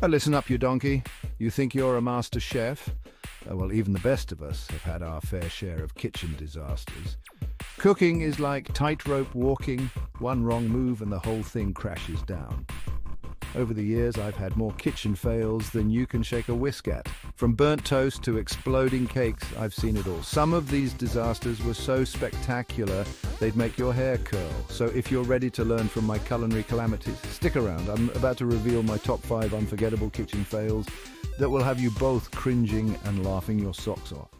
Listen up, you donkey. You think you're a master chef? Well, even the best of us have had our fair share of kitchen disasters. Cooking is like tightrope walking. One wrong move and the whole thing crashes down. Over the years, I've had more kitchen fails than you can shake a whisk at. From burnt toast to exploding cakes, I've seen it all. Some of these disasters were so spectacular, they'd make your hair curl. So if you're ready to learn from my culinary calamities, stick around. I'm about to reveal my top 5 unforgettable kitchen fails that will have you both cringing and laughing your socks off.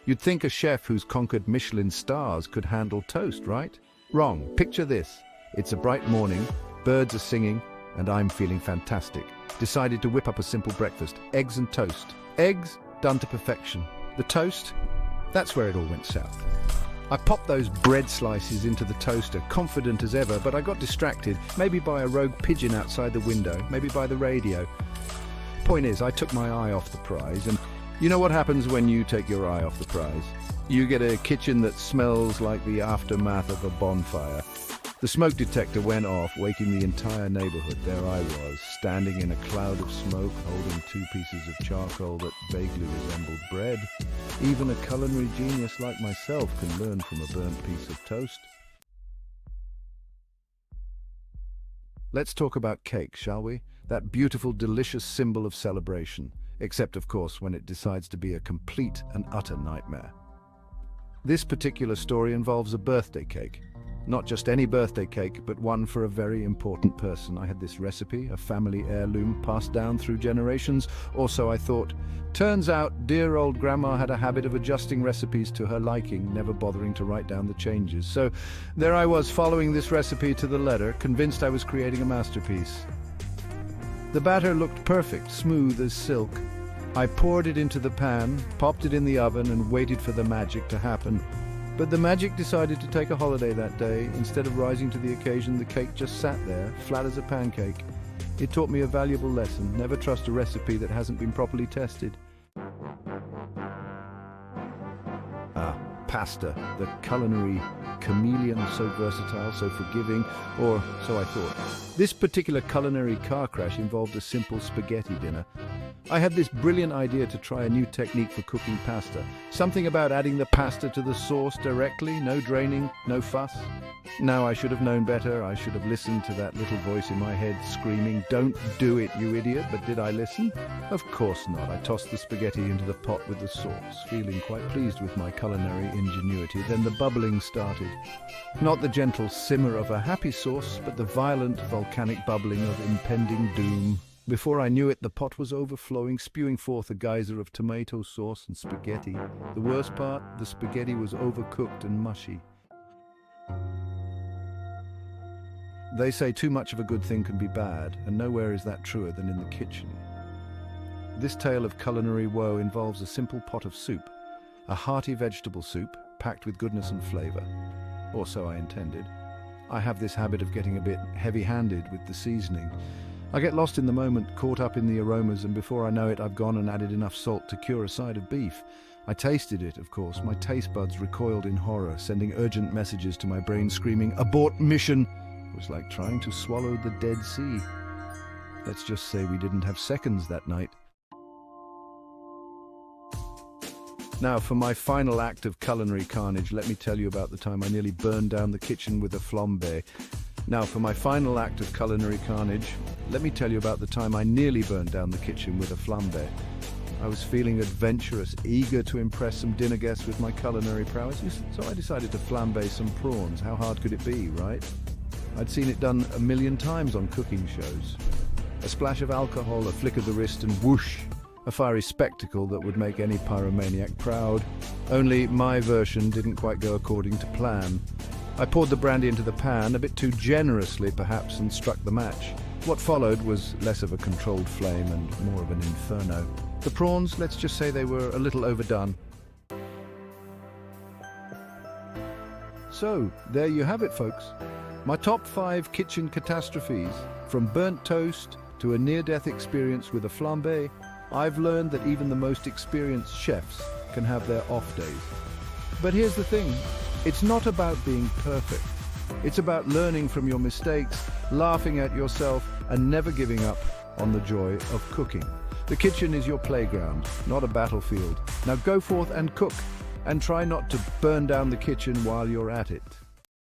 You'd think a chef who's conquered Michelin stars could handle toast, right? Wrong. Picture this. It's a bright morning, birds are singing, and I'm feeling fantastic. Decided to whip up a simple breakfast, eggs and toast. Eggs, done to perfection. The toast, that's where it all went south. I popped those bread slices into the toaster, confident as ever, but I got distracted, maybe by a rogue pigeon outside the window, maybe by the radio. Point is, I took my eye off the prize, and you know what happens when you take your eye off the prize? You get a kitchen that smells like the aftermath of a bonfire. The smoke detector went off, waking the entire neighborhood. There I was, standing in a cloud of smoke, holding 2 pieces of charcoal that vaguely resembled bread. Even a culinary genius like myself can learn from a burnt piece of toast. Let's talk about cake, shall we? That beautiful, delicious symbol of celebration. Except, of course, when it decides to be a complete and utter nightmare. This particular story involves a birthday cake. Not just any birthday cake, but one for a very important person. I had this recipe, a family heirloom passed down through generations, or so I thought. Turns out, dear old grandma had a habit of adjusting recipes to her liking, never bothering to write down the changes. So there I was, following this recipe to the letter, convinced I was creating a masterpiece. The batter looked perfect, smooth as silk. I poured it into the pan, popped it in the oven, and waited for the magic to happen. But the magic decided to take a holiday that day. Instead of rising to the occasion, the cake just sat there, flat as a pancake. It taught me a valuable lesson. Never trust a recipe that hasn't been properly tested. Pasta, the culinary chameleon, so versatile, so forgiving, or so I thought. This particular culinary car crash involved a simple spaghetti dinner. I had this brilliant idea to try a new technique for cooking pasta. Something about adding the pasta to the sauce directly, no draining, no fuss. Now, I should have known better. I should have listened to that little voice in my head screaming, "Don't do it, you idiot." But did I listen? Of course not. I tossed the spaghetti into the pot with the sauce, feeling quite pleased with my culinary ingenuity. Then the bubbling started. Not the gentle simmer of a happy sauce, but the violent volcanic bubbling of impending doom. Before I knew it, the pot was overflowing, spewing forth a geyser of tomato sauce and spaghetti. The worst part, the spaghetti was overcooked and mushy. They say too much of a good thing can be bad, and nowhere is that truer than in the kitchen. This tale of culinary woe involves a simple pot of soup, a hearty vegetable soup packed with goodness and flavor. Or so I intended. I have this habit of getting a bit heavy-handed with the seasoning. I get lost in the moment, caught up in the aromas, and before I know it, I've gone and added enough salt to cure a side of beef. I tasted it, of course. My taste buds recoiled in horror, sending urgent messages to my brain screaming, "Abort mission!" It was like trying to swallow the Dead Sea. Let's just say we didn't have seconds that night. Now, for my final act of culinary carnage, let me tell you about the time I nearly burned down the kitchen with a flambé. Now, for my final act of culinary carnage, let me tell you about the time I nearly burned down the kitchen with a flambé. I was feeling adventurous, eager to impress some dinner guests with my culinary prowess, so I decided to flambé some prawns. How hard could it be, right? I'd seen it done a million times on cooking shows. A splash of alcohol, a flick of the wrist, and whoosh, a fiery spectacle that would make any pyromaniac proud. Only my version didn't quite go according to plan. I poured the brandy into the pan, a bit too generously perhaps, and struck the match. What followed was less of a controlled flame and more of an inferno. The prawns, let's just say they were a little overdone. So, there you have it, folks. My top 5 kitchen catastrophes. From burnt toast to a near-death experience with a flambé, I've learned that even the most experienced chefs can have their off days. But here's the thing. It's not about being perfect. It's about learning from your mistakes, laughing at yourself, and never giving up on the joy of cooking. The kitchen is your playground, not a battlefield. Now go forth and cook, and try not to burn down the kitchen while you're at it.